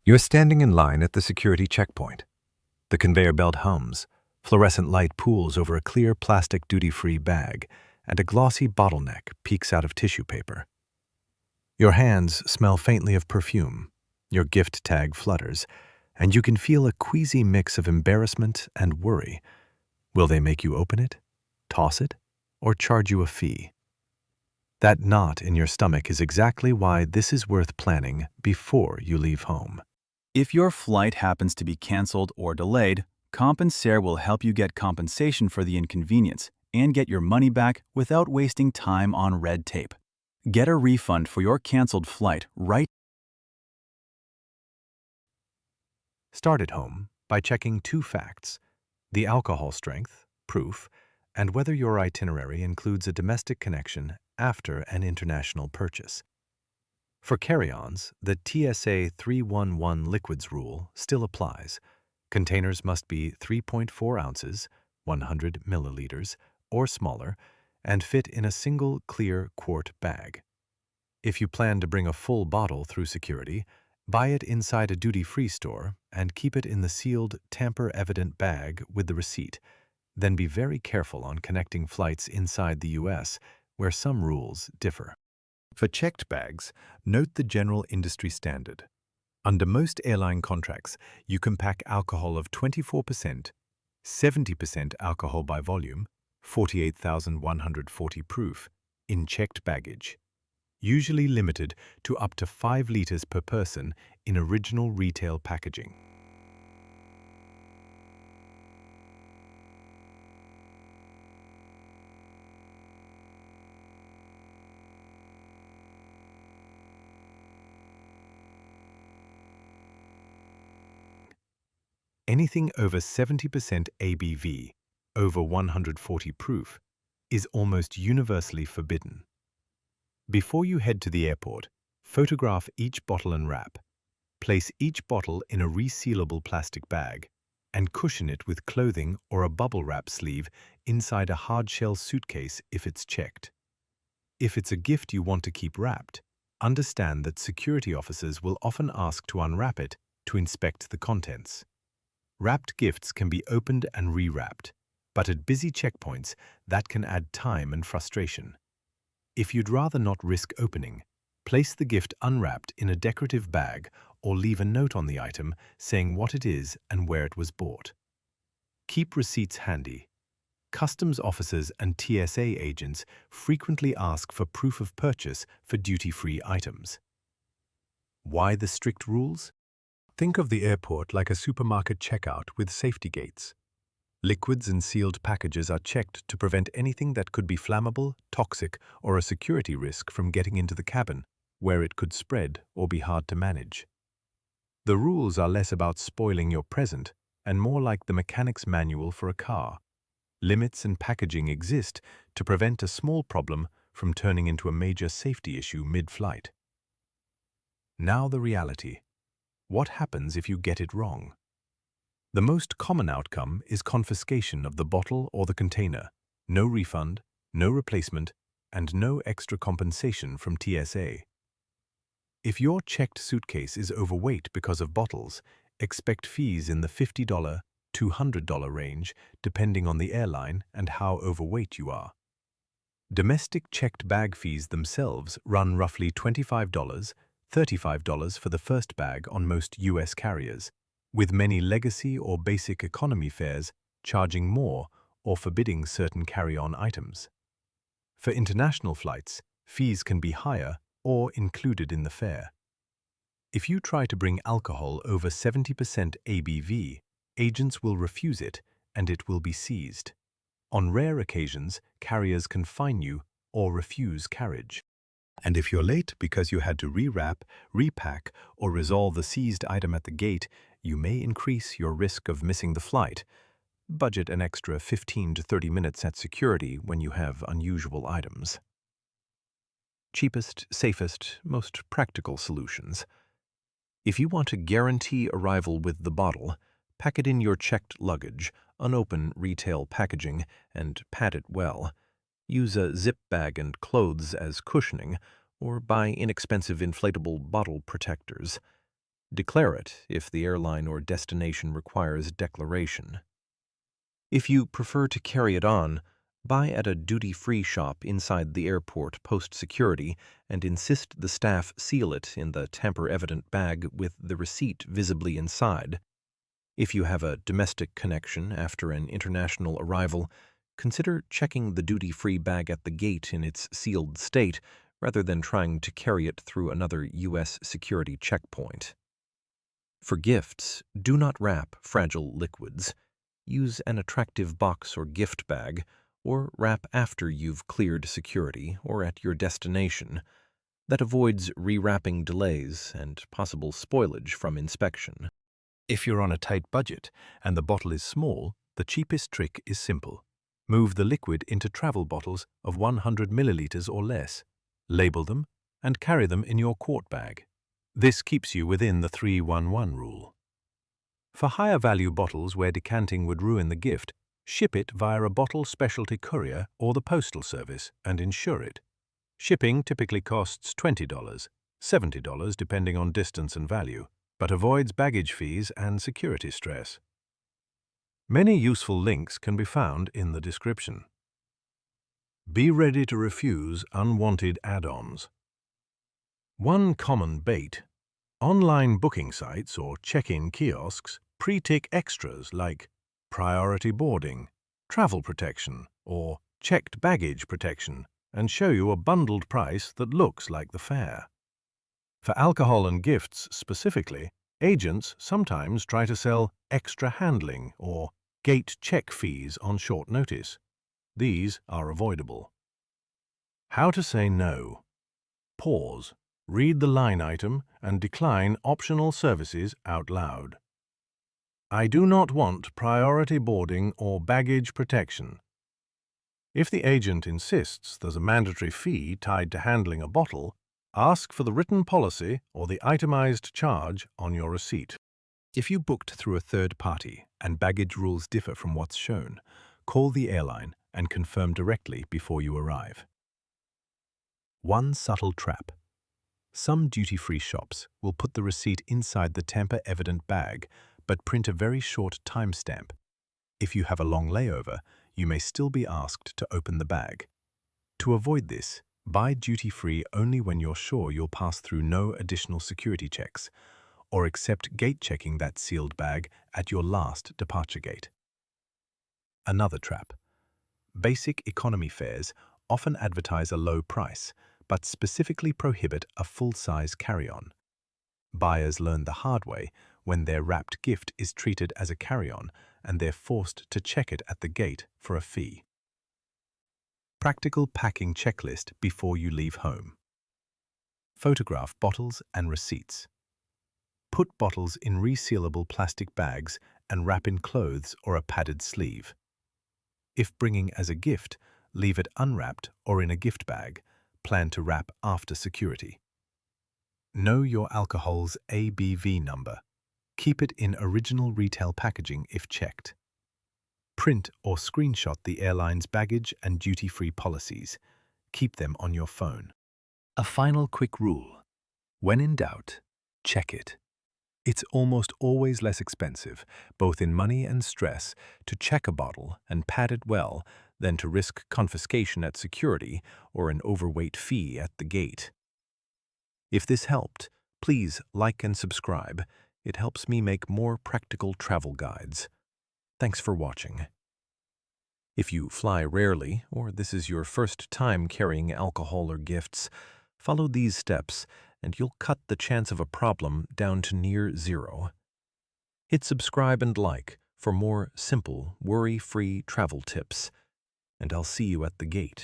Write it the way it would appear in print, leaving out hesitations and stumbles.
You're standing in line at the security checkpoint. The conveyor belt hums, fluorescent light pools over a clear plastic duty-free bag, and a glossy bottleneck peeks out of tissue paper. Your hands smell faintly of perfume, your gift tag flutters, and you can feel a queasy mix of embarrassment and worry. Will they make you open it, toss it, or charge you a fee? That knot in your stomach is exactly why this is worth planning before you leave home. If your flight happens to be canceled or delayed, Compensair will help you get compensation for the inconvenience and get your money back without wasting time on red tape. Get a refund for your canceled flight right. Start at home by checking two facts: the alcohol strength, proof, and whether your itinerary includes a domestic connection after an international purchase. For carry-ons, the TSA 311 liquids rule still applies. Containers must be 3.4 ounces, 100 milliliters, or smaller, and fit in a single clear quart bag. If you plan to bring a full bottle through security, buy it inside a duty-free store and keep it in the sealed, tamper-evident bag with the receipt. Then be very careful on connecting flights inside the U.S., where some rules differ. For checked bags, note the general industry standard. Under most airline contracts, you can pack alcohol of 24%, 70% alcohol by volume, 48,140 proof, in checked baggage, usually limited to up to 5 liters per person in original retail packaging. Anything over 70% ABV, over 140 proof, is almost universally forbidden. Before you head to the airport, photograph each bottle and wrap. Place each bottle in a resealable plastic bag and cushion it with clothing or a bubble wrap sleeve inside a hard-shell suitcase if it's checked. If it's a gift you want to keep wrapped, understand that security officers will often ask to unwrap it to inspect the contents. Wrapped gifts can be opened and rewrapped, but at busy checkpoints, that can add time and frustration. If you'd rather not risk opening, place the gift unwrapped in a decorative bag or leave a note on the item saying what it is and where it was bought. Keep receipts handy. Customs officers and TSA agents frequently ask for proof of purchase for duty-free items. Why the strict rules? Think of the airport like a supermarket checkout with safety gates. Liquids and sealed packages are checked to prevent anything that could be flammable, toxic, or a security risk from getting into the cabin, where it could spread or be hard to manage. The rules are less about spoiling your present and more like the mechanic's manual for a car. Limits and packaging exist to prevent a small problem from turning into a major safety issue mid-flight. Now the reality. What happens if you get it wrong? The most common outcome is confiscation of the bottle or the container, no refund, no replacement, and no extra compensation from TSA. If your checked suitcase is overweight because of bottles, expect fees in the $50 to $200 range depending on the airline and how overweight you are. Domestic checked bag fees themselves run roughly $25, $35 for the first bag on most U.S. carriers, with many legacy or basic economy fares charging more or forbidding certain carry-on items. For international flights, fees can be higher or included in the fare. If you try to bring alcohol over 70% ABV, agents will refuse it and it will be seized. On rare occasions, carriers can fine you or refuse carriage. And if you're late because you had to rewrap, repack, or resolve the seized item at the gate, you may increase your risk of missing the flight. Budget an extra 15 to 30 minutes at security when you have unusual items. Cheapest, safest, most practical solutions. If you want to guarantee arrival with the bottle, pack it in your checked luggage, unopened retail packaging, and pad it well. Use a zip bag and clothes as cushioning, or buy inexpensive inflatable bottle protectors. Declare it if the airline or destination requires declaration. If you prefer to carry it on, buy at a duty-free shop inside the airport post-security and insist the staff seal it in the tamper-evident bag with the receipt visibly inside. If you have a domestic connection after an international arrival, consider checking the duty-free bag at the gate in its sealed state rather than trying to carry it through another U.S. security checkpoint. For gifts, do not wrap fragile liquids. Use an attractive box or gift bag, or wrap after you've cleared security or at your destination. That avoids rewrapping delays and possible spoilage from inspection. If you're on a tight budget and the bottle is small, the cheapest trick is simple. Move the liquid into travel bottles of 100 milliliters or less. Label them and carry them in your quart bag. This keeps you within the 3-1-1 rule. For higher value bottles where decanting would ruin the gift, ship it via a bottle specialty courier or the postal service and insure it. Shipping typically costs $20, $70 depending on distance and value, but avoids baggage fees and security stress. Many useful links can be found in the description. Be ready to refuse unwanted add-ons. One common bait. Online booking sites or check-in kiosks pre-tick extras like priority boarding, travel protection, or checked baggage protection and show you a bundled price that looks like the fare. For alcohol and gifts specifically, agents sometimes try to sell extra handling or gate check fees on short notice. These are avoidable. How to say no. Pause, read the line item, and decline optional services out loud. I do not want priority boarding or baggage protection. If the agent insists there's a mandatory fee tied to handling a bottle, ask for the written policy or the itemized charge on your receipt. If you booked through a third party and baggage rules differ from what's shown, call the airline and confirm directly before you arrive. One subtle trap. Some duty-free shops will put the receipt inside the tamper-evident bag but print a very short timestamp. If you have a long layover, you may still be asked to open the bag. To avoid this, buy duty-free only when you're sure you'll pass through no additional security checks, or accept gate checking that sealed bag at your last departure gate. Another trap. Basic economy fares often advertise a low price, but specifically prohibit a full-size carry-on. Buyers learn the hard way when their wrapped gift is treated as a carry-on and they're forced to check it at the gate for a fee. Practical packing checklist before you leave home. Photograph bottles and receipts. Put bottles in resealable plastic bags and wrap in clothes or a padded sleeve. If bringing as a gift, leave it unwrapped or in a gift bag. Plan to wrap after security. Know your alcohol's ABV number. Keep it in original retail packaging if checked. Print or screenshot the airline's baggage and duty-free policies. Keep them on your phone. A final quick rule. When in doubt, check it. It's almost always less expensive, both in money and stress, to check a bottle and pad it well than to risk confiscation at security or an overweight fee at the gate. If this helped, please like and subscribe. It helps me make more practical travel guides. Thanks for watching. If you fly rarely, or this is your first time carrying alcohol or gifts, follow these steps and you'll cut the chance of a problem down to near zero. Hit subscribe and like for more simple, worry-free travel tips, and I'll see you at the gate.